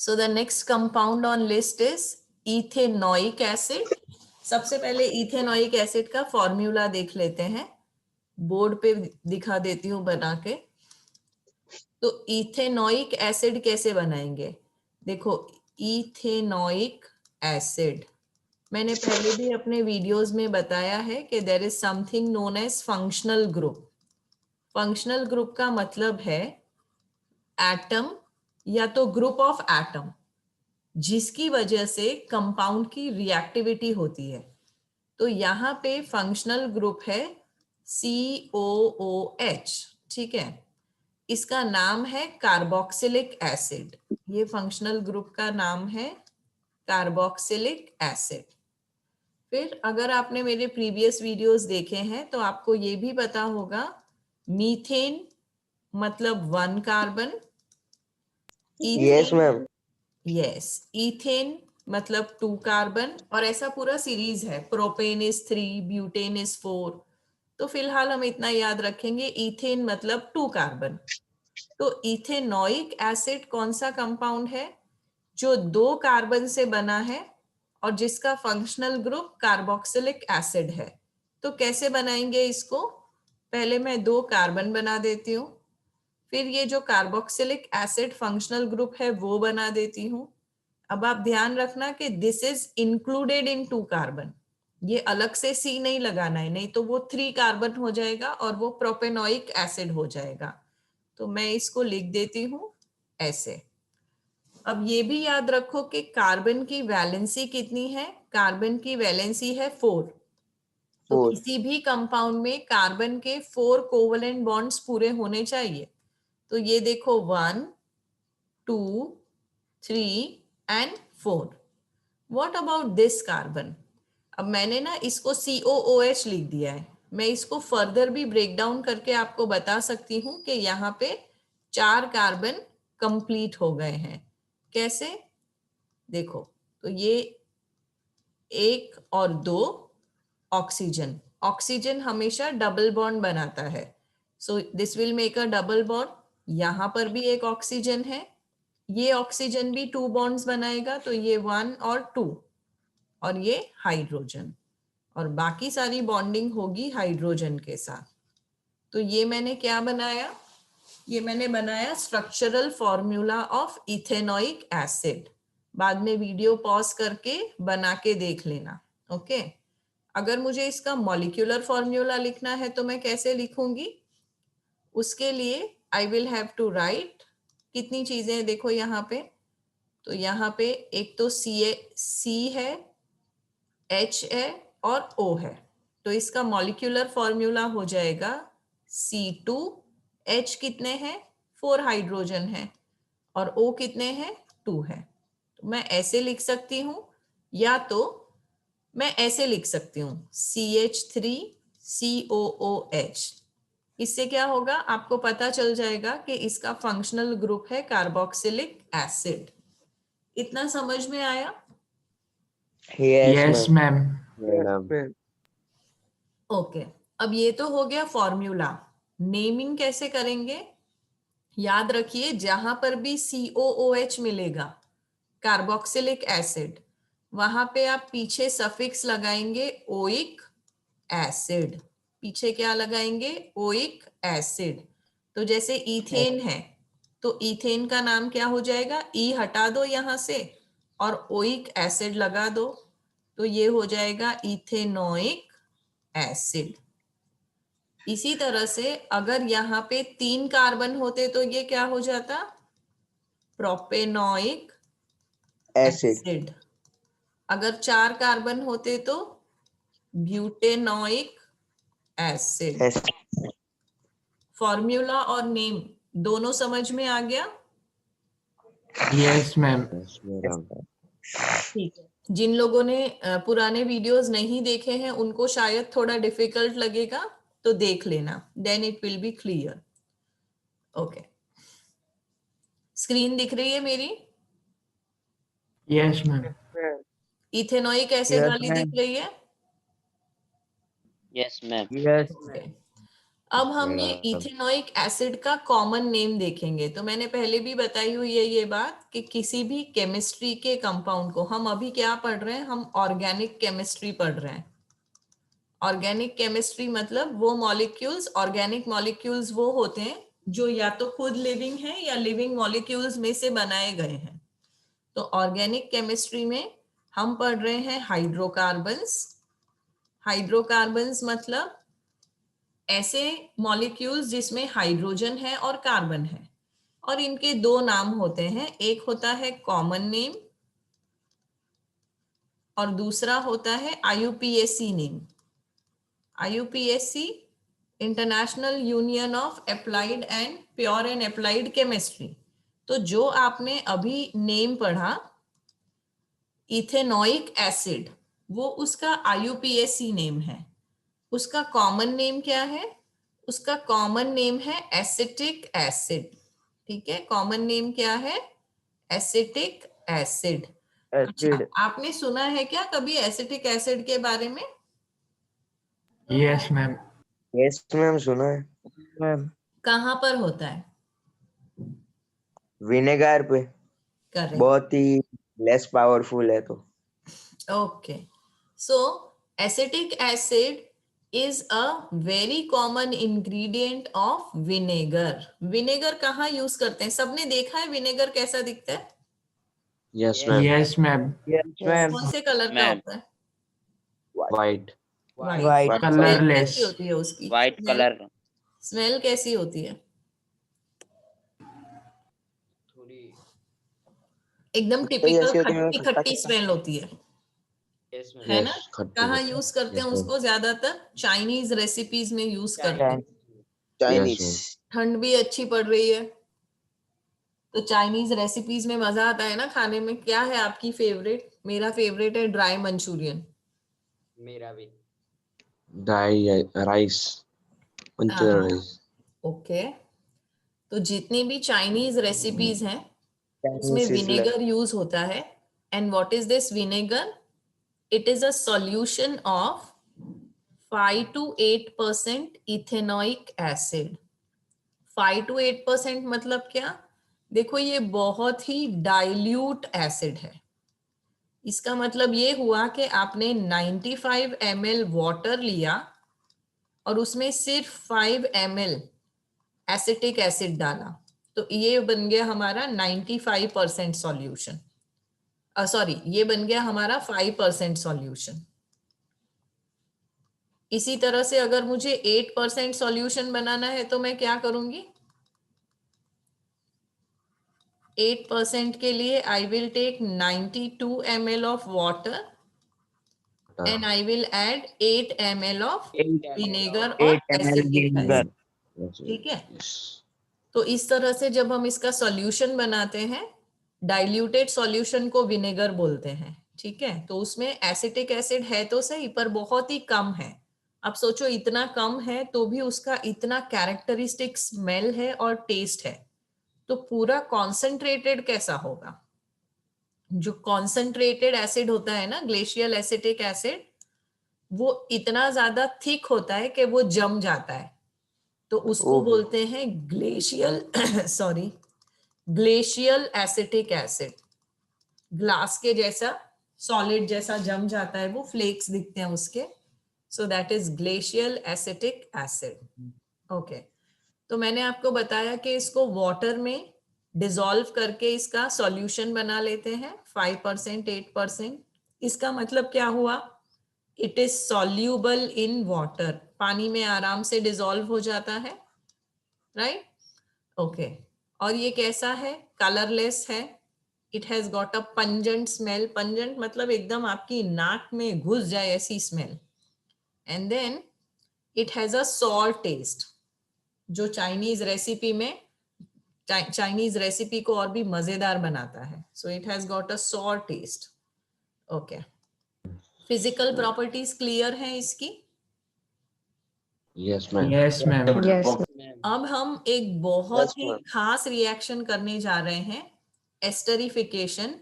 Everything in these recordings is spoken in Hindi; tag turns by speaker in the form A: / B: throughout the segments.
A: So the next compound on list is ethanoic acid. सबसे पहले इथेनोइक एसिड का फॉर्मूला देख लेते हैं, बोर्ड पे दिखा देती हूँ बना के। तो इथेनोइक एसिड कैसे बनाएंगे? देखो, इथेनोइक एसिड मैंने पहले भी अपने वीडियोस में बताया है कि there is something known as functional group. Functional group का मतलब है एटम या तो ग्रुप ऑफ एटम जिसकी वजह से कंपाउंड की रिएक्टिविटी होती है। तो यहाँ पे फंक्शनल ग्रुप है COOH, ठीक है। इसका नाम है कार्बोक्सिलिक एसिड। ये फंक्शनल ग्रुप का नाम है कार्बोक्सिलिक एसिड। फिर अगर आपने मेरे प्रीवियस वीडियोस देखे हैं तो आपको ये भी पता होगा, मीथेन मतलब 1 carbon,
B: yes ma'am.
A: Yes, ethane मतलब 2 कार्बन, और ऐसा पूरा सीरीज है, प्रोपेन इज 3, ब्यूटेन इज 4। तो फिलहाल हम इतना याद रखेंगे, इथेन मतलब 2 कार्बन। तो इथेनोइक एसिड कौन सा कंपाउंड है? जो 2 कार्बन से बना है और जिसका फंक्शनल ग्रुप कार्बोक्सिलिक एसिड है। तो कैसे बनाएंगे इसको? पहले मैं 2 कार्बन बना देती हूँ, फिर ये जो कार्बोक्सिलिक एसिड फंक्शनल ग्रुप है वो बना देती हूँ। अब आप ध्यान रखना कि this is included in 2 carbon, ये अलग से C नहीं लगाना है, नहीं तो वो 3 कार्बन हो जाएगा और वो प्रोपेनोइक एसिड हो जाएगा। तो मैं इसको लिख देती हूँ ऐसे। अब ये भी याद रखो कि कार्बन की वैलेंसी कितनी है? कार्बन की वैलेंसी है 4। तो किसी भी कंपाउंड में कार्बन के 4 कोवेलेंट बॉन्ड्स पूरे होने चाहिए। तो ये देखो 1, 2, 3 and 4। What about this carbon? अब मैंने ना इसको COOH लिख दिया है, मैं इसको फर्दर भी ब्रेक डाउन करके आपको बता सकती हूँ कि यहाँ पे 4 कार्बन कंप्लीट हो गए हैं। कैसे? देखो, तो ये 1 और 2 ऑक्सीजन, ऑक्सीजन हमेशा डबल बॉन्ड बनाता है, so this will make a double bond. यहाँ पर भी एक ऑक्सीजन है, ये ऑक्सीजन भी 2 बॉन्ड्स बनाएगा, तो ये 1 और 2, और ये हाइड्रोजन, और बाकी सारी बॉन्डिंग होगी हाइड्रोजन के साथ। तो ये मैंने क्या बनाया? ये मैंने बनाया structural formula of ethanoic acid. बाद में वीडियो पॉज करके बना के देख लेना, ओके। अगर मुझे इसका मॉलिक्यूलर फॉर्मूला लिखना है तो मैं कैसे लिखूंगी? उसके लिए I will have to write कितनी चीजें, देखो यहाँ पे। तो यहाँ पे एक तो C है, H है और O है। तो इसका मॉलिक्यूलर फॉर्मूला हो जाएगा C2H कितने हैं? 4 हाइड्रोजन है, और O कितने हैं? 2 है। तो मैं ऐसे लिख सकती हूँ, या तो मैं ऐसे लिख सकती हूँ CH3COOH। इससे क्या होगा, आपको पता चल जाएगा कि इसका फंक्शनल ग्रुप है कार्बोक्सिलिक एसिड। इतना समझ में आया?
C: Yes ma'am.
A: ओके, अब ये तो हो गया फॉर्मूला। नेमिंग कैसे करेंगे? याद रखिए, जहां पर भी COOH मिलेगा, कार्बोक्सिलिक एसिड, वहां पे आप पीछे सफिक्स लगाएंगे ओइक एसिड। पीछे क्या लगाएंगे? Oic acid. तो जैसे इथेन है, तो इथेन का नाम क्या हो जाएगा? ई हटा दो यहां से और ओइक एसिड लगा दो, तो ये हो जाएगा इथेनोइक एसिड। इसी तरह से अगर यहाँ पे 3 कार्बन होते तो ये क्या हो जाता? Propanoic acid. अगर 4 कार्बन होते तो ब्यूटेनोइक एसिड। फॉर्मूला और नेम दोनों समझ में आ गया?
C: Yes ma'am.
A: ठीक है। जिन लोगों ने पुराने वीडियोस नहीं देखे हैं उनको शायद थोड़ा डिफिकल्ट लगेगा, तो देख लेना, then it will be clear. Okay, screen दिख रही है मेरी?
C: Yes ma'am.
A: इथेनोइक एसिड वाली दिख रही है?
D: Yes ma'am.
A: Okay. अब हम ये इथेनोइक एसिड का कॉमन नेम देखेंगे। तो मैंने पहले भी बताई हुई है ये बात कि किसी भी केमिस्ट्री के कंपाउंड को, हम अभी क्या पढ़ रहे हैं, हम ऑर्गेनिक केमिस्ट्री पढ़ रहे हैं। ऑर्गेनिक केमिस्ट्री मतलब वो मॉलिक्यूल्स, ऑर्गेनिक मॉलिक्यूल्स वो होते हैं जो या तो खुद लिविंग है या लिविंग मॉलिक्यूल्स में से बनाए गए हैं। तो ऑर्गेनिक केमिस्ट्री में हम पढ़ रहे हैं हाइड्रोकार्बन्स। हाइड्रोकार्बन्स मतलब ऐसे मॉलिक्यूल्स जिसमें हाइड्रोजन है और कार्बन है, और इनके दो नाम होते हैं, एक होता है कॉमन नेम और दूसरा होता है IUPAC name. IUPAC international union of applied and pure and applied chemistry. तो जो आपने अभी नेम पढ़ा इथेनोइक एसिड, वो उसका IUPAC नेम है। उसका कॉमन नेम क्या है? उसका कॉमन नेम है एसिटिक एसिड। ठीक है, कॉमन नेम क्या है? Acetic acid. अच्छा,
B: एसिड।
A: आपने सुना है क्या कभी एसिटिक एसिड के बारे में?
C: Yes ma'am.
B: यस मैम, सुना है मैम।
A: कहाँ पर होता है?
B: विनेगर पे।
A: करेक्ट।
B: बहुत ही लेस पावरफुल है तो।
A: Okay, so acetic acid is a very common ingredient of vinegar. Vinegar कहाँ यूज करते हैं? सबने देखा है विनेगर कैसा दिखता है?
D: Yes ma'am.
C: Yes ma'am.
B: Yes ma'am.
A: कौन से कलर का होता है?
D: White.
A: White.
B: White.
A: Smell
C: colourless.
A: कैसी होती है उसकी?
D: White colour.
A: स्मेल कैसी होती है? एकदम टिपिकल खट्टी खट्टी स्मेल होती है ना? कहाँ यूज करते हैं उसको? ज्यादातर चाइनीज रेसिपीज में यूज करते हैं।
B: चाइनीज।
A: ठंड भी अच्छी पड़ रही है तो चाइनीज रेसिपीज में मजा आता है ना खाने में। क्या है आपकी फेवरेट? मेरा फेवरेट है ड्राई मंचूरियन।
D: मेरा भी। Dry rice, Manchurian rice.
A: Okay, तो जितनी भी चाइनीज रेसिपीज हैं उसमें
B: चाइनीज
A: विनेगर यूज होता है। And what is this vinegar? It is a solution of 5 to 8% ethanoic acid. 5 to 8% मतलब क्या? देखो ये बहुत ही डाइल्यूट एसिड है। इसका मतलब ये हुआ कि आपने 95 ml वाटर लिया और उसमें सिर्फ 5 ml एसिटिक एसिड डाला, तो ये बन गया हमारा 95% सॉल्यूशन। सॉरी, ये बन गया हमारा 5% सॉल्यूशन। इसी तरह से अगर मुझे 8% सॉल्यूशन बनाना है तो मैं क्या करूंगी? 8% के लिए I will take 92 ml of water and I will add 8 ml of vinegar और एसिटिक एसिड। ठीक है, तो इस तरह से जब हम इसका सॉल्यूशन बनाते हैं, डाइल्यूटेड सॉल्यूशन को विनेगर बोलते हैं। ठीक है, तो उसमें एसिटिक एसिड है तो सही, पर बहुत ही कम है। अब सोचो इतना कम है तो भी उसका इतना कैरेक्टरिस्टिक स्मेल है और टेस्ट है, तो पूरा कॉन्सेंट्रेटेड कैसा होगा? जो कॉन्सेंट्रेटेड एसिड होता है ना, ग्लेशियल एसिटिक एसिड, वो इतना ज्यादा थिक होता है कि वो जम जाता है, तो उसको बोलते हैं glacial sorry, glacial acetic acid. Glass के जैसा, सॉलिड जैसा जम जाता है, वो फ्लेक्स दिखते हैं उसके। So that is glacial acetic acid. Okay, तो मैंने आपको बताया कि इसको वाटर में डिसॉल्व करके इसका सॉल्यूशन बना लेते हैं 5% 8%। इसका मतलब क्या हुआ? It is soluble in water, पानी में आराम से डिसॉल्व हो जाता है, राइट? ओके, और ये कैसा है? कलरलेस है। It has got a pungent smell. Pungent मतलब एकदम आपकी नाक में घुस जाए ऐसी smell. And then it has a sour taste, जो चाइनीज रेसिपी में, चाइनीज रेसिपी को और भी मजेदार बनाता है। So it has got a sour taste. Okay, physical properties clear हैं इसकी?
D: Yes ma'am.
C: Yes ma'am.
A: अब हम एक बहुत ही खास रिएक्शन करने जा रहे हैं, एस्टरिफिकेशन।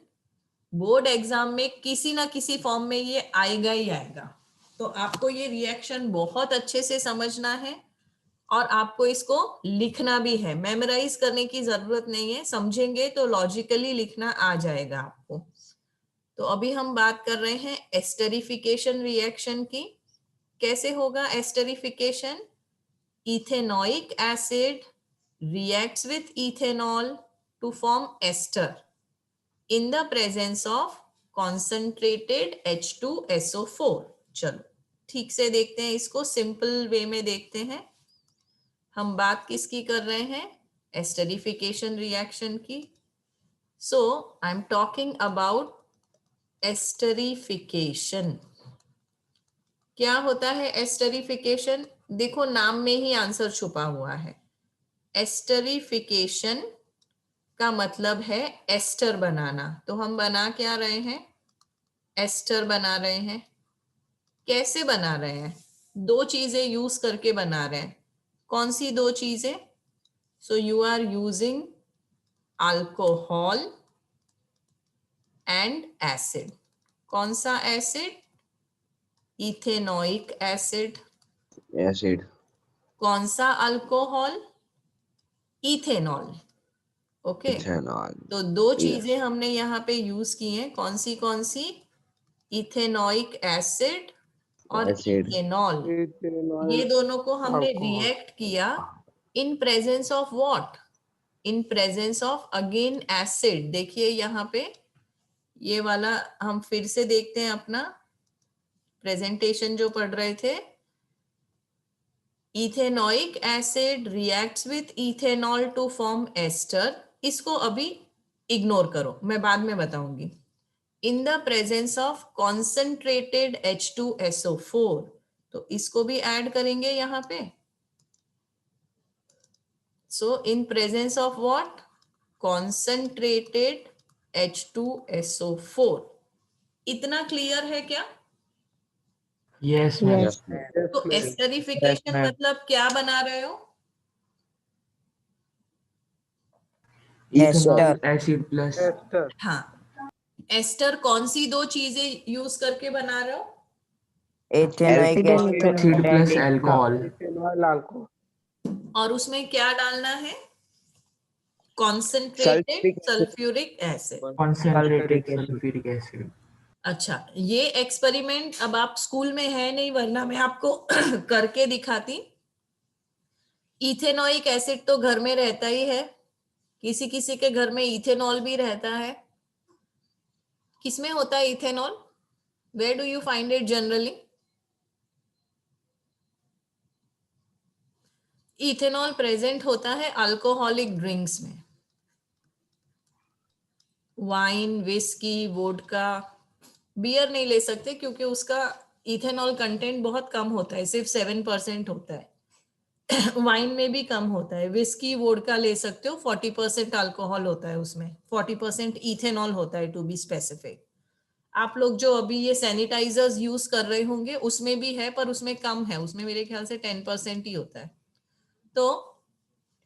A: बोर्ड एग्जाम में किसी ना किसी फॉर्म में ये आएगा ही आएगा, तो आपको ये रिएक्शन बहुत अच्छे से समझना है और आपको इसको लिखना भी है, मेमोराइज करने की जरूरत नहीं है, समझेंगे तो लॉजिकली लिखना आ जाएगा आपको। तो अभी हम बात कर रहे हैं एस्टरिफिकेशन रिएक्शन की। कैसे होगा esterification? Ethanoic acid reacts with ethanol to form ester in the presence of concentrated H2SO4। चलो ठीक से देखते हैं इसको, सिंपल वे में देखते हैं। हम बात किसकी कर रहे हैं? एस्टरिफिकेशन रिएक्शन की। So I am talking about esterification. क्या होता है एस्टरिफिकेशन? देखो नाम में ही आंसर छुपा हुआ है। एस्टरिफिकेशन का मतलब है एस्टर बनाना। तो हम बना क्या रहे हैं? एस्टर बना रहे हैं। कैसे बना रहे हैं? दो चीजें यूज करके बना रहे हैं। कौन सी दो चीजें? So you are using alcohol and acid. कौन सा एसिड? Ethanoic acid.
D: Acid.
A: कौन सा अल्कोहल? इथेनॉल। Okay,
D: Ethanol.
A: तो दो
D: Yeah.
A: चीजें हमने यहाँ पे यूज की हैं। कौन सी? इथेनोइक एसिड और
D: Acid.
A: इथेनॉल। ये दोनों को हमने रिएक्ट किया इन presence of what? In presence of again acid. देखिए यहाँ पे ये वाला हम फिर से देखते हैं अपना प्रेजेंटेशन जो पढ़ रहे थे। Ethanoic acid reacts with ethanol to form ester. इसको अभी इग्नोर करो, मैं बाद में बताऊंगी। In the presence of concentrated H2SO4, तो इसको भी ऐड करेंगे यहाँ पे। So in presence of what? Concentrated H2SO4। इतना क्लियर है क्या?
C: Yes, ma'am.
D: Yes, ma'am.
A: तो एस्टरिफिकेशन मतलब क्या बना रहे हो?
C: Ethanol acid plus
A: हाँ, एस्टर कौन सी दो चीजें यूज करके बना रहे हो?
B: Acid
C: acid plus alcohol.
A: और उसमें क्या डालना है? Concentrated sulphuric acid.
C: Concentrated sulfuric acid.
A: अच्छा, ये एक्सपेरिमेंट अब आप स्कूल में है नहीं, वरना मैं आपको करके दिखाती। इथेनोइक एसिड तो घर में रहता ही है, किसी किसी के घर में इथेनॉल भी रहता है। किसमें होता है ethanol? Where do you find it generally? Ethanol present होता है अल्कोहलिक ड्रिंक्स में, वाइन, विस्की, वोडका। बियर नहीं ले सकते क्योंकि उसका इथेनॉल कंटेंट बहुत कम होता है, सिर्फ 7% होता है। वाइन में भी कम होता है। विस्की, वोडका ले सकते हो, 40% अल्कोहल होता है उसमें, 40% इथेनॉल होता है टू बी स्पेसिफिक। आप लोग जो अभी ये सैनिटाइजर्स यूज कर रहे होंगे उसमें भी है, पर उसमें कम है, उसमें मेरे ख्याल से 10% ही होता है। तो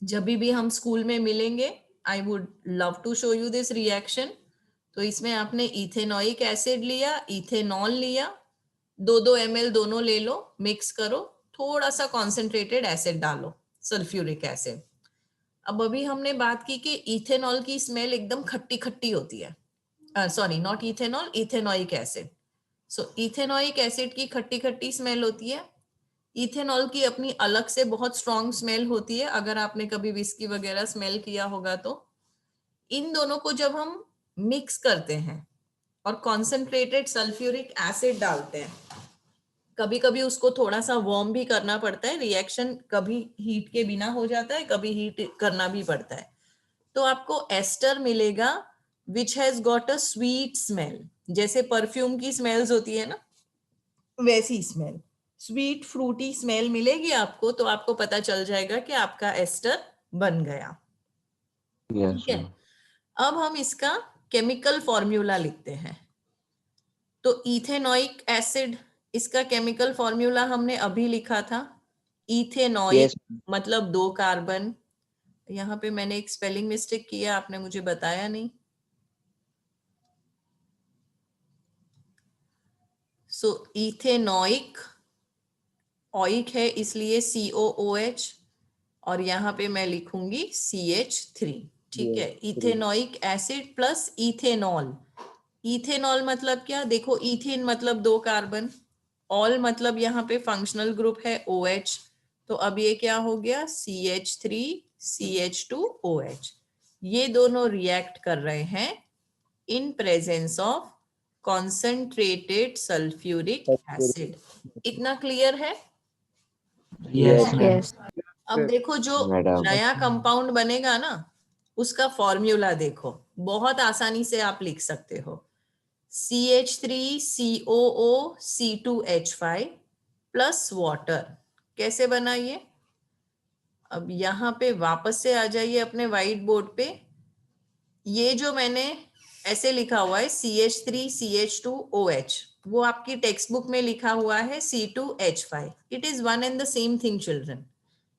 A: जब भी हम स्कूल में मिलेंगे, I would love to show you this reaction. तो इसमें आपने इथेनोइक एसिड लिया, इथेनॉल लिया, 2-2 ml दोनों ले लो, मिक्स करो, थोड़ा सा कॉन्सेंट्रेटेड एसिड डालो, सल्फ्यूरिक एसिड। अब अभी हमने बात की कि इथेनॉल की स्मेल एकदम खट्टी खट्टी होती है। Sorry, not ethanol, ethanoic acid. So ethanoic acid की खट्टी खट्टी स्मेल होती है। इथेनॉल की अपनी अलग से बहुत स्ट्रॉन्ग स्मेल होती है, अगर आपने कभी विस्की वगैरह स्मेल किया होगा तो। इन दोनों को जब हम मिक्स करते हैं और कॉन्सेंट्रेटेड सल्फ्यूरिक एसिड डालते हैं, कभी कभी उसको थोड़ा सा वार्म भी करना पड़ता है। रिएक्शन कभी हीट के बिना हो जाता है, कभी हीट करना भी पड़ता है। तो आपको एस्टर मिलेगा which has got a sweet smell. जैसे परफ्यूम की स्मेल्स होती है ना, वैसी स्मेल, स्वीट फ्रूटी स्मेल मिलेगी आपको। तो आपको पता चल जाएगा कि आपका एस्टर बन गया।
D: Yes,
A: ठीक है,
D: ma'am.
A: अब हम इसका केमिकल फॉर्मूला लिखते हैं। तो इथेनोइक एसिड, इसका केमिकल फॉर्मूला हमने अभी लिखा था। Ethanoic
B: Yes.
A: मतलब 2 कार्बन। यहाँ पे मैंने एक स्पेलिंग मिस्टेक किया, आपने मुझे बताया नहीं। सो इथेनोइक, ऑइक है इसलिए COOH, और यहाँ पे मैं लिखूंगी CH3, ठीक है। Ethanoic acid plus ethanol. Ethanol मतलब क्या, देखो इथेन मतलब 2 कार्बन, ऑल मतलब यहाँ पे फंक्शनल ग्रुप है OH, तो अब ये क्या हो गया CH3 CH2OH। ये दोनों रिएक्ट कर रहे हैं इन presence of concentrated sulphuric acid. इतना क्लियर है?
C: Yes, ma'am.
B: Yes.
A: अब देखो जो
D: मैडम।
A: नया कंपाउंड बनेगा ना, उसका फॉर्मूला देखो, बहुत आसानी से आप लिख सकते हो। CH3COO C2H5 plus water. कैसे बना ये? अब यहाँ पे वापस से आ जाइए अपने व्हाइट बोर्ड पे। ये जो मैंने ऐसे लिखा हुआ है CH3CH2OH, वो आपकी टेक्स्ट बुक में लिखा हुआ है C2H5। It is one and the same thing children.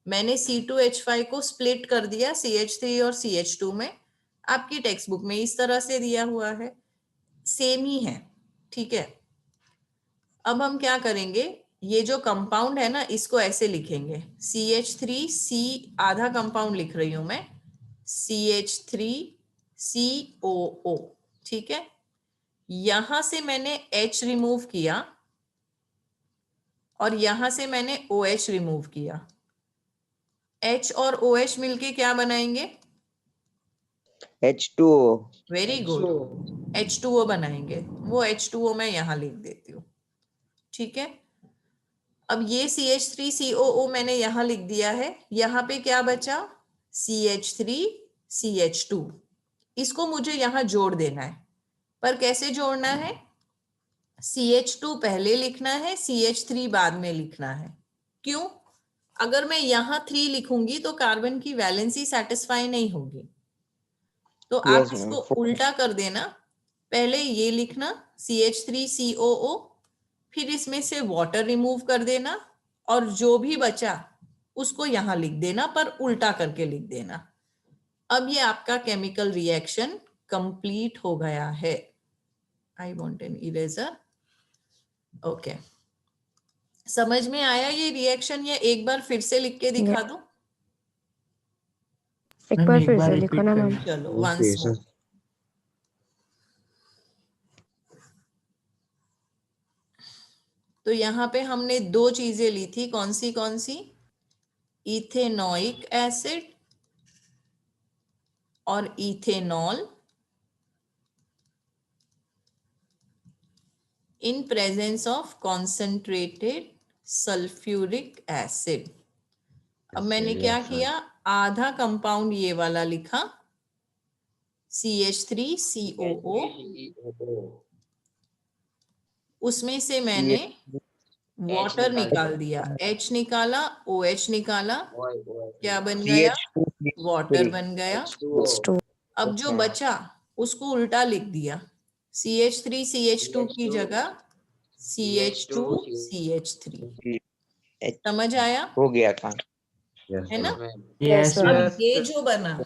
A: मैंने C2H5 को स्प्लिट कर दिया CH3 और CH2 में, आपकी टेक्स्ट बुक में इस तरह से दिया हुआ है, सेम ही है, ठीक है। अब हम क्या करेंगे, ये जो कंपाउंड है ना, इसको ऐसे लिखेंगे CH3C, आधा कंपाउंड लिख रही हूं मैं, CH3COO, ठीक है। यहां से मैंने H रिमूव किया और यहां से मैंने OH रिमूव किया। H और OH मिलके क्या बनाएंगे?
B: H2O.
A: वेरी गुड, H2O बनाएंगे। वो H2O मैं यहां लिख देती हूँ, ठीक है। अब ये CH3COO मैंने यहां लिख दिया है। यहाँ पे क्या बचा? CH3CH2। इसको मुझे यहाँ जोड़ देना है, पर कैसे जोड़ना है? CH2 पहले लिखना है, CH3 बाद में लिखना है। क्यों? अगर मैं यहाँ 3 लिखूंगी तो कार्बन की वैलेंसी सेटिस्फाई नहीं होगी, तो आप
B: Yes,
A: इसको
B: ma'am.
A: उल्टा कर देना। पहले ये लिखना CH3COO, फिर इसमें से वाटर रिमूव कर देना और जो भी बचा उसको यहां लिख देना, पर उल्टा करके लिख देना। अब ये आपका केमिकल रिएक्शन कंप्लीट हो गया है। I want an eraser. Okay, समझ में आया ये रिएक्शन, या एक बार फिर से लिख के दिखा दूं?
B: एक
C: मैम,
B: बार
C: एक
B: फिर
C: बार
B: से लिखो ना
C: repeat
B: मैम।
C: करिए।
A: चलो
D: Okay,
A: वंस
D: sir.
A: मोर। तो यहाँ पे हमने 2 चीजें ली थी, कौन सी? इथेनोइक एसिड और ethanol in presence of concentrated sulfuric acid। अब मैंने क्या
D: Yes,
A: किया, आधा कंपाउंड ये वाला लिखा CH3COO, उसमें से मैंने वाटर निकाल दिया, H निकाला, OH निकाला, क्या बन गया? वाटर बन गया।
B: H2.
A: अब जो बचा उसको उल्टा लिख दिया, CH3CH2 की जगह CH2CH3। समझ आया?
B: हो गया काम।
D: yes,
A: है ना?
D: sir.
C: Yes,
A: अब
C: ma'am.
A: ये जो बना,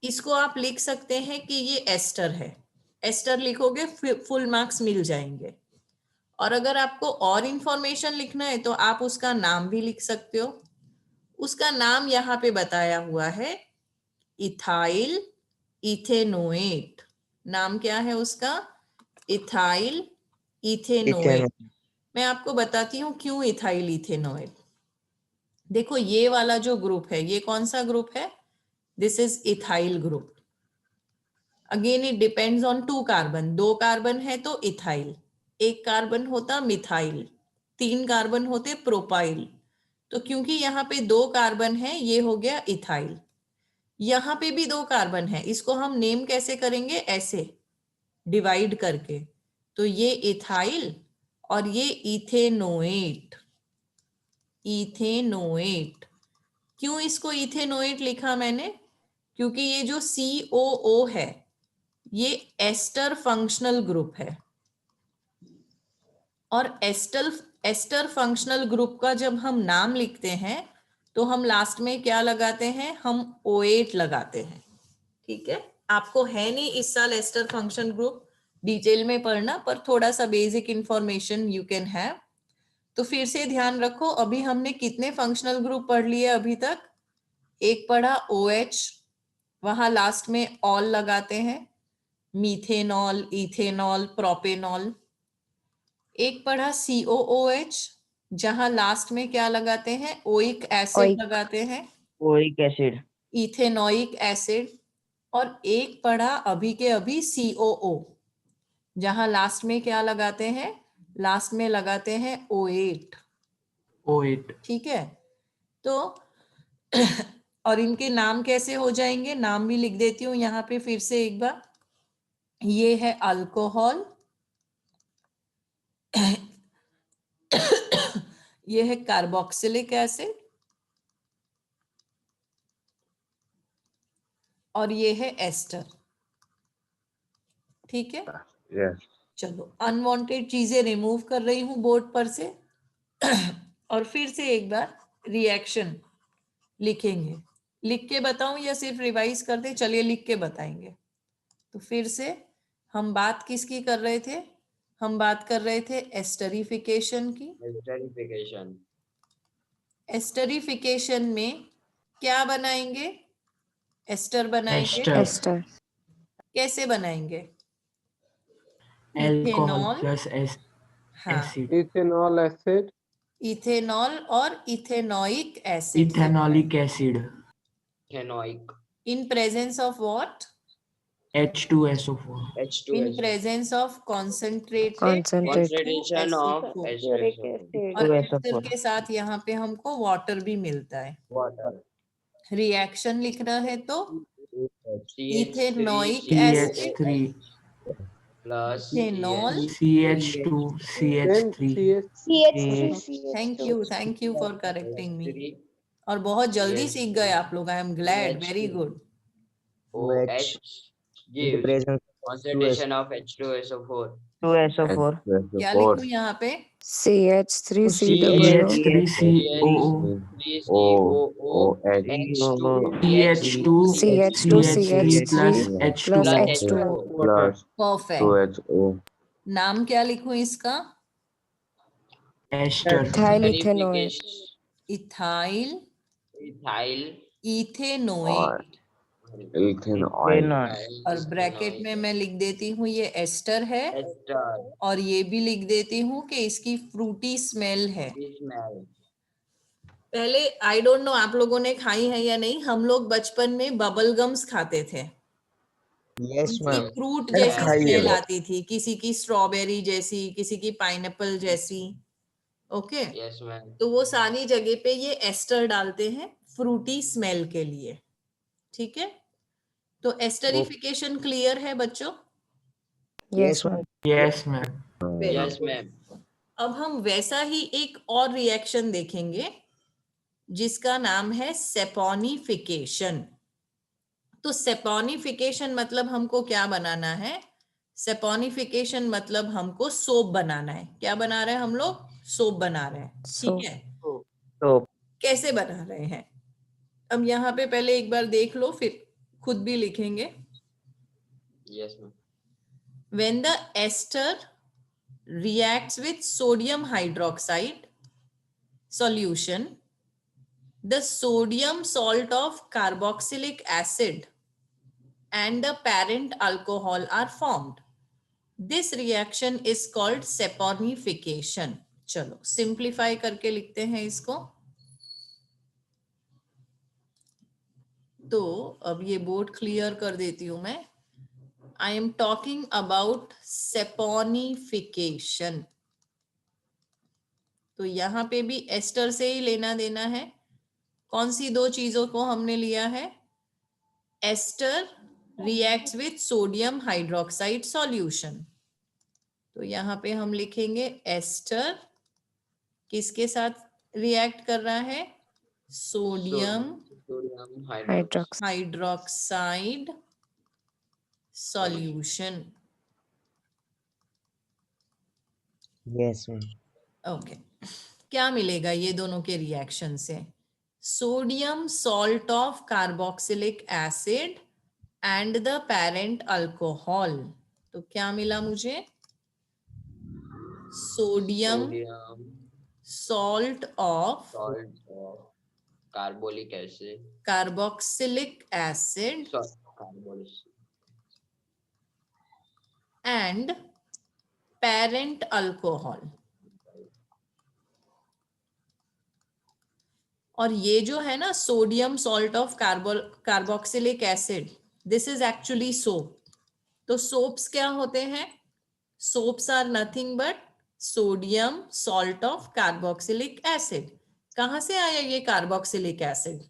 A: इसको आप लिख सकते हैं कि ये एस्टर है। एस्टर लिखोगे फुल मार्क्स मिल जाएंगे। और अगर आपको और इंफॉर्मेशन लिखना है तो आप उसका नाम भी लिख सकते हो। उसका नाम यहाँ पे बताया हुआ है, इथाइल इथेनोएट। नाम क्या है उसका? Ethyl ethanoate. मैं आपको बताती हूँ क्यों इथाइल इथेनोएट। देखो ये वाला जो ग्रुप है, ये कौन सा ग्रुप है? This is ethyl group. Again it depends on 2 carbon. 2 carbon है तो इथाइल, 1 कार्बन होता मिथाइल, 3 कार्बन होते प्रोपाइल। तो क्योंकि यहाँ पे 2 कार्बन है, ये हो गया इथाइल। यहाँ पे भी 2 कार्बन है, इसको हम नेम कैसे करेंगे? ऐसे डिवाइड करके। तो ये इथाइल और ये इथेनोएट। इथेनोएट। क्यों इसको इथेनोएट लिखा मैंने? क्योंकि ये जो COO है ये एस्टर फंक्शनल ग्रुप है, और एस्टर फंक्शनल ग्रुप का जब हम नाम लिखते हैं तो हम लास्ट में क्या लगाते हैं? हम OH लगाते हैं, ठीक है। आपको है नहीं इस साल एस्टर फंक्शन ग्रुप डिटेल में पढ़ना, पर थोड़ा सा basic information you can have. तो फिर से ध्यान रखो, अभी हमने कितने फंक्शनल ग्रुप पढ़ लिए अभी तक? एक पढ़ा OH, वहां लास्ट में ऑल लगाते हैं, मीथेनॉल, इथेनॉल, प्रोपेनॉल। एक पढ़ा COOH, जहां लास्ट में क्या लगाते हैं, ओइक एसिड
B: ओइक।
A: लगाते हैं,
B: ओरिक एसिड।
A: Ethanoic acid. और एक पढ़ा अभी के अभी COO, जहां लास्ट में क्या लगाते हैं, लास्ट में लगाते हैं O8।
C: O8.
A: ठीक है, तो और इनके नाम कैसे हो जाएंगे, नाम भी लिख देती हूँ यहाँ पे फिर से एक बार। ये है अल्कोहल, ये है कार्बोक्सिलिक एसिड, और ये है एस्टर। ठीक है,
D: Yes.
A: चलो अनवांटेड चीजें रिमूव कर रही हूं बोर्ड पर से और फिर से एक बार रिएक्शन लिखेंगे। लिख के बताऊं या सिर्फ रिवाइज कर दे? चलिए लिख के बताएंगे। तो फिर से हम बात किसकी कर रहे थे, हम बात कर रहे थे एस्टरिफिकेशन की।
E: एस्टरिफिकेशन।
A: एस्टरिफिकेशन में क्या बनाएंगे, एस्टर बनाएंगे।
C: Ester.
B: एस्टर।
A: कैसे बनाएंगे,
C: Alcohol
A: इथेनॉल,
C: plus
A: हाँ,
C: acid.
F: ethanol acid,
A: इथेनॉल और इथेनोइक एसिड
C: Ethanolic acid.
E: फेनोइक।
A: In presence of what,
C: H2SO4.
A: in
E: H2SO।
A: presence of concentrated
B: Concentrate।
E: Concentration of
B: uric
E: H2SO4।
B: Acid.
A: और
B: 2SO4।
A: एस्टर के साथ यहाँ पे हमको वाटर भी मिलता है।
E: वाटर।
A: रिएक्शन लिखना है तो ethanoic
E: CH3
A: acid,
C: CH3
E: plus
A: ethanol,
C: CH2
F: then
C: CH3.
A: Thank you for correcting me.
E: CH3
A: और बहुत जल्दी
E: CH3
A: सीख गए आप लोग, I am glad, very good.
E: OH gives
B: presence
E: concentration of H2SO4।
B: 2SO4।
A: क्या लिखूं यहाँ पे,
B: CH3COO।
C: CH3COO.
E: CH2CH3
C: CH2CH3 plus
B: plus
C: H2O.
B: H2O।
D: Plus
A: perfect.
D: 2HO.
A: नाम क्या लिखूं इसका,
C: Ester.
B: Ethyl ethanoic.
A: Ethyl
E: ethyl
A: ethanoic.
D: Ethane oil.
A: और ब्रैकेट में मैं लिख देती हूँ ये एस्टर है,
E: ester
A: और ये भी लिख देती हूँ कि इसकी फ्रूटी स्मेल है।
E: smell।
A: पहले आई डोंट नो आप लोगों ने खाई है या नहीं, हम लोग बचपन में बबल गम्स खाते थे,
B: यस
A: उनकी
B: मैम।
A: फ्रूट
B: मैंने
A: जैसी
B: खाई है
A: स्मेल
B: वो।
A: आती थी, किसी की स्ट्रॉबेरी जैसी, किसी की पाइनएप्पल जैसी। Okay,
E: Yes ma'am।
A: तो वो सारी जगह पे ये एस्टर डालते हैं फ्रूटी स्मेल के लिए। ठीक है, तो एस्टरिफिकेशन क्लियर है बच्चों?
B: Yes ma'am.
C: Yes, ma'am.
A: Very
E: Yes
A: good.
E: ma'am।
A: अब हम वैसा ही एक और रिएक्शन देखेंगे जिसका नाम है सेपोनिफिकेशन। तो सेपोनिफिकेशन मतलब हमको क्या बनाना है, सेपोनिफिकेशन मतलब हमको सोप बनाना है। क्या बना रहे हैं हम लोग, सोप बना रहे हैं। ठीक है,
B: तो
A: कैसे बना रहे हैं, अब यहाँ पे पहले एक बार देख लो, फिर खुद भी लिखेंगे।
E: Yes ma'am।
A: When the ester reacts with sodium hydroxide solution, the sodium salt of carboxylic acid and the parent alcohol are formed. This reaction is called saponification. चलो सिंप्लीफाई करके लिखते हैं इसको। तो अब ये बोर्ड क्लियर कर देती हूं मैं। I am talking about saponification. तो यहाँ पे भी एस्टर से ही लेना देना है। कौन सी दो चीजों को हमने लिया है, ester reacts with sodium hydroxide solution. तो यहाँ पे हम लिखेंगे एस्टर किसके साथ रिएक्ट कर रहा है, sodium
E: sodium
B: hydroxide.
A: Hydroxide solution.
B: Yes ma'am.
A: Okay, क्या मिलेगा ये दोनों के रिएक्शन से, sodium salt of carboxylic acid and the parent alcohol. तो क्या मिला मुझे, sodium
E: sodium
A: salt of
E: salt of Carbolic acid.
A: carboxylic acid
E: Sorry, carbolic.
A: and parent alcohol. और ये जो है ना sodium salt of carboxylic acid, this is actually soap. तो सोप्स क्या होते हैं? Soaps are nothing but sodium salt of carboxylic acid. कहां से आया ये कार्बोक्सिलिक एसिड?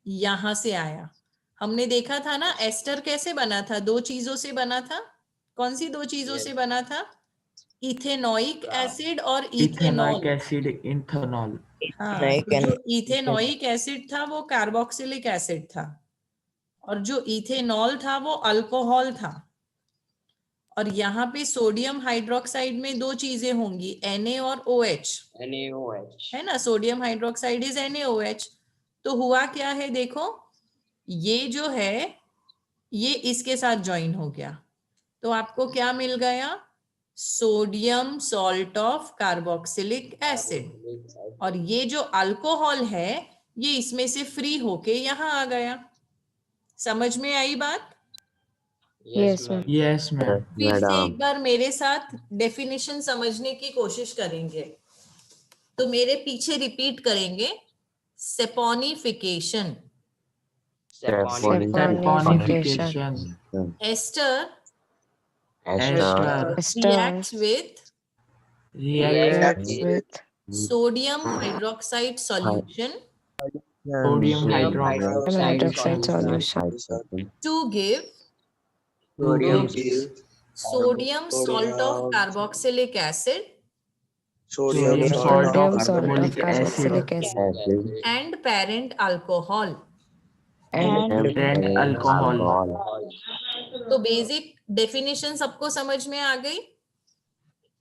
A: यहां से आया. हमने देखा था ना एस्टर कैसे बना था? दो चीजों से बना था. कौन सी दो चीजों से बना था? इथेनोइक एसिड और इथेनॉल.
C: Ethanoic acid, ethanol.
A: हाँ,
B: Ethanoic
A: तो जो
B: and
A: इथेनोइक एसिड था वो कार्बोक्सिलिक एसिड था और जो इथेनॉल था वो अल्कोहल था. और यहाँ पे सोडियम हाइड्रोक्साइड में दो चीजें होंगी, Na और OH,
E: NaOH.
A: है ना. Sodium hydroxide is NaOH. तो हुआ क्या है देखो, ये जो है ये इसके साथ ज्वाइन हो गया. तो आपको क्या मिल गया? Sodium salt of carboxylic acid. और ये जो अल्कोहल है ये इसमें से फ्री होके यहाँ आ गया. समझ में आई बात?
B: Yes,
E: ma'am.
C: Yes, ma'am.
A: फिर से
D: Madam.
A: एक बार मेरे साथ डेफिनेशन समझने की कोशिश करेंगे. तो मेरे पीछे रिपीट करेंगे. Saponification,
C: Saponification.
A: Ester
C: Ester
A: reacts with
C: reacts
B: with
A: sodium hydroxide solution
C: sodium
B: hydroxide
C: hydroxide
B: solution
A: to give
C: sodium
A: sodium salt of carboxylic acid
C: sodium salt of
B: sodium salt of
C: carbolic acid
B: carboxylic acid
A: and parent alcohol.
C: and alcohol.
A: तो बेसिक डेफिनेशन सबको समझ में आ गई.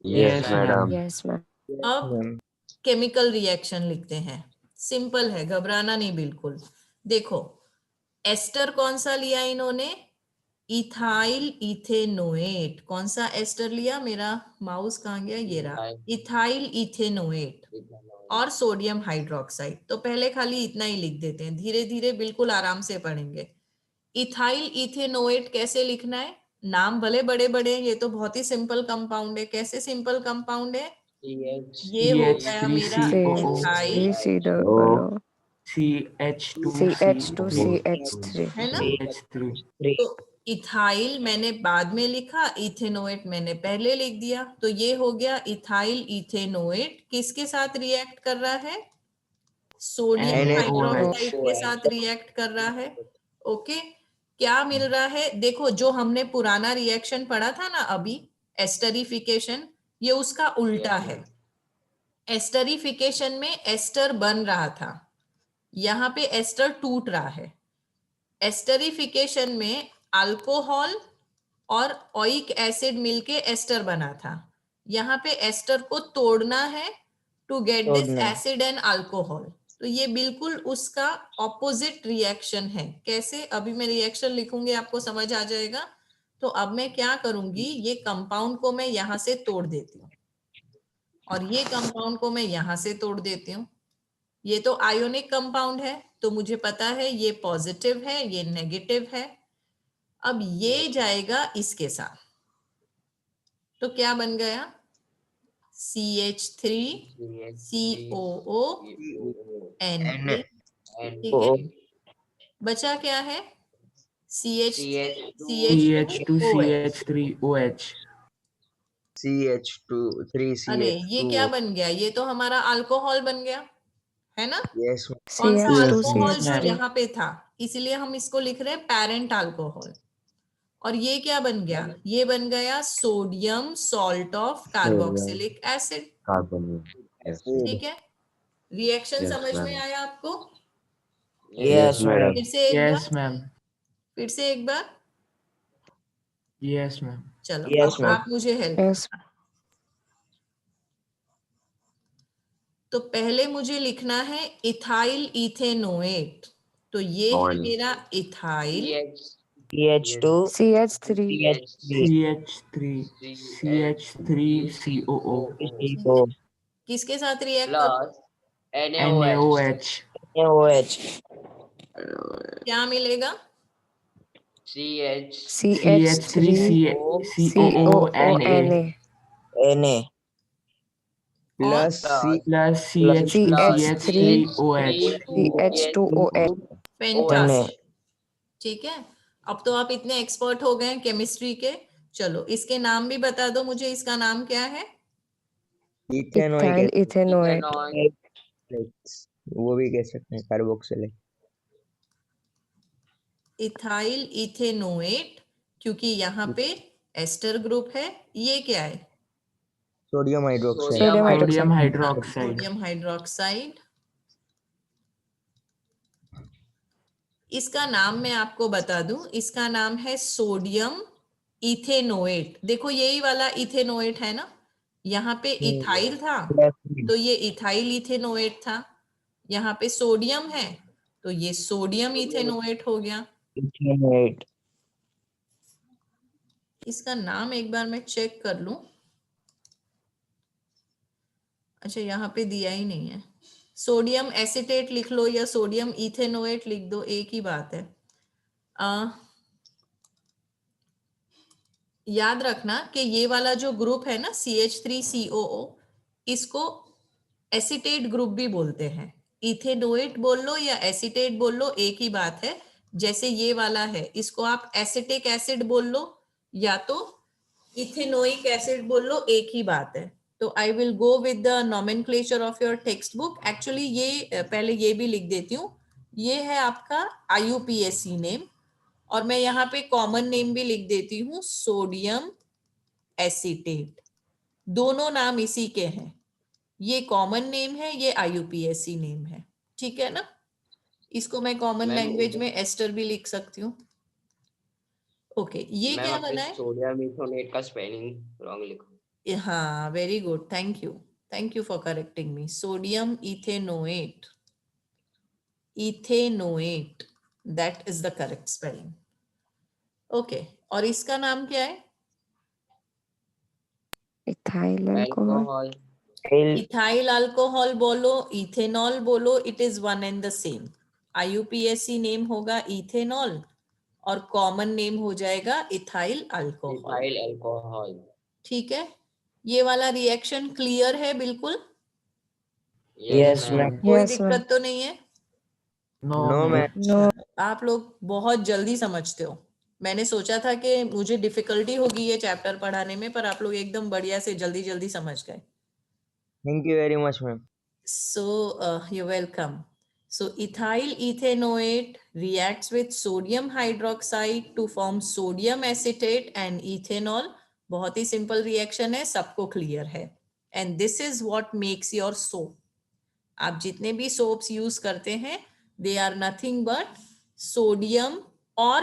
C: Yes, madam.
B: yes ma'am
A: अब केमिकल रिएक्शन लिखते हैं. सिंपल है, घबराना नहीं बिल्कुल. देखो एस्टर कौन सा लिया इन्होंने? Ethyl ethanoate. कौन सा एस्टर लिया? मेरा माउस कहाँ गया? ये रहा. इथाइल इथेनोएट और सोडियम हाइड्रोक्साइड. तो पहले खाली इतना ही लिख देते हैं, धीरे धीरे बिल्कुल आराम से पढ़ेंगे. इथाइल इथेनोएट कैसे लिखना है? नाम भले बड़े बड़े, ये तो बहुत ही सिंपल कंपाउंड है. कैसे सिंपल कंपाउंड है? ये हो गया मेरा इथाइल,
B: CH2CH3
A: है ना. तो इथाइल मैंने बाद में लिखा, इथेनोएट मैंने पहले लिख दिया. तो ये हो गया इथाइल इथेनोएट. किसके साथ रिएक्ट कर रहा है? Sodium
C: NaOH.
A: हाइड्रोक्साइड के साथ रिएक्ट कर रहा है. ओके, क्या मिल रहा है? देखो जो हमने पुराना रिएक्शन पढ़ा था ना अभी, एस्टरिफिकेशन, ये उसका उल्टा है. एस्टरिफिकेशन में एस्टर बन रहा था, यहाँ पे एस्टर टूट रहा है. एस्टरिफिकेशन में अल्कोहल और ओइक एसिड मिलके एस्टर बना था. यहाँ पे एस्टर को तोड़ना है to get this acid and alcohol. तो ये बिल्कुल उसका ऑपोजिट रिएक्शन है. कैसे? अभी मैं रिएक्शन लिखूंगी आपको समझ आ जाएगा. तो अब मैं क्या करूंगी, ये कंपाउंड को मैं यहाँ से तोड़ देती हूँ और ये कंपाउंड को मैं यहाँ से तोड़ देती हूँ. ये तो आयोनिक कंपाउंड है, तो मुझे पता है ये पॉजिटिव है, ये नेगेटिव है. अब ये जाएगा इसके साथ, तो क्या बन गया? CH3 COO Na. ठीक है, बचा क्या है?
C: CH2CH3OH.
B: CH2
A: अरे ये क्या बन गया? ये तो हमारा अल्कोहल बन गया, है ना.
B: yes
A: कौन सा
C: Yes,
A: अल्कोहल जो
C: ma'am.
A: यहाँ पे था, इसलिए हम इसको लिख रहे हैं पेरेंट अल्कोहल. और ये क्या बन गया? ये बन गया sodium salt of carboxylic acid. ठीक है, रिएक्शन समझ में आया आपको?
B: yes madam
A: फिर से एक
C: Yes,
A: बार,
C: ma'am.
A: फिर से एक बार.
C: Yes, ma'am.
A: चलो
B: Yes,
A: अब
B: ma'am.
A: आप मुझे हेल्प.
B: yes
A: तो पहले मुझे लिखना है इथाइल इथेनोएट. तो ये है
D: Oil.
A: मेरा इथाइल
B: CH2 CH3
C: CH3COO.
A: किसके साथ रिएक्ट कर?
E: plus NaOH.
C: NaOH.
B: OH.
A: क्या मिलेगा?
E: CH
B: CH3COONA.
C: plus
A: और
C: C
E: plus
B: CH3CH2OH.
A: फैंटास्टिक। ठीक है, अब तो आप इतने एक्सपर्ट हो गए केमिस्ट्री के। चलो इसके नाम भी बता दो मुझे, इसका नाम क्या है?
B: Ethyl ethanoate.
C: वो भी कह सकते हैं कार्बोक्सिलिक.
A: इथाइल इथेनोएट, क्योंकि यहाँ पे एस्टर ग्रुप है। ये क्या है?
C: Sodium hydroxide.
B: Sodium hydroxide.
A: Sodium hydroxide. इसका नाम मैं आपको बता दूं, इसका नाम है सोडियम इथेनोएट। देखो यही वाला इथेनोएट है ना, यहाँ पे इथाइल था तो ये इथाइल इथेनोएट था, यहाँ पे सोडियम है तो ये सोडियम इथेनोएट हो गया।
B: इथेनोएट.
A: इसका नाम एक बार मैं चेक कर लूं। अच्छा यहाँ पे दिया ही नहीं है। सोडियम एसीटेट लिख लो या सोडियम इथेनोएट लिख दो, एक ही बात है। याद रखना कि ये वाला जो ग्रुप है ना CH3COO, इसको एसीटेट ग्रुप भी बोलते हैं। इथेनोएट बोल लो या एसीटेट बोल लो, एक ही बात है। जैसे ये वाला है, इसको आप एसिटिक एसिड बोल लो या तो इथेनोइक एसिड बोल लो, एक ही बात है। तो I will go with the nomenclature of your text book. Actually ये पहले ये भी लिख देती हूँ, ये है आपका IUPAC नेम, और मैं यहाँ पे कॉमन नेम भी लिख देती हूँ, सोडियम एसीटेट। दोनों नाम इसी के हैं, ये कॉमन नेम है, ये IUPAC नेम है। ठीक है ना? इसको मैं कॉमन लैंग्वेज में एस्टर भी लिख सकती हूँ। ओके, ये क्या बना है?
E: सोडियम इथेनोएट का स्पेलिंग रॉन्ग लिखा।
A: हाँ, very good, thank you for correcting me. Sodium ethanoate, ethanoate, that is the correct spelling. Okay, और इसका नाम क्या है?
B: Ethyl alcohol.
A: इथाइल अल्कोहल बोलो, इथेनॉल बोलो, it is one and the same. IUPAC name होगा इथेनॉल और कॉमन नेम हो जाएगा इथाइल अल्कोहल। ठीक है, ये वाला रिएक्शन क्लियर है बिल्कुल?
B: Yes, ma'am.
A: कोई दिक्कत तो नहीं है?
C: No ma'am.
B: No.
A: आप लोग बहुत जल्दी समझते हो। मैंने सोचा था कि मुझे डिफिकल्टी होगी ये चैप्टर पढ़ाने में, पर आप लोग एकदम बढ़िया से जल्दी जल्दी समझ गए।
C: Thank you very much ma'am.
A: So you're welcome. So ethyl ethanoate reacts with sodium hydroxide to form sodium acetate and ethanol. बहुत ही सिंपल रिएक्शन है, सबको क्लियर है। And this is what makes your soap. आप जितने भी सोप्स यूज करते हैं, they are nothing but sodium or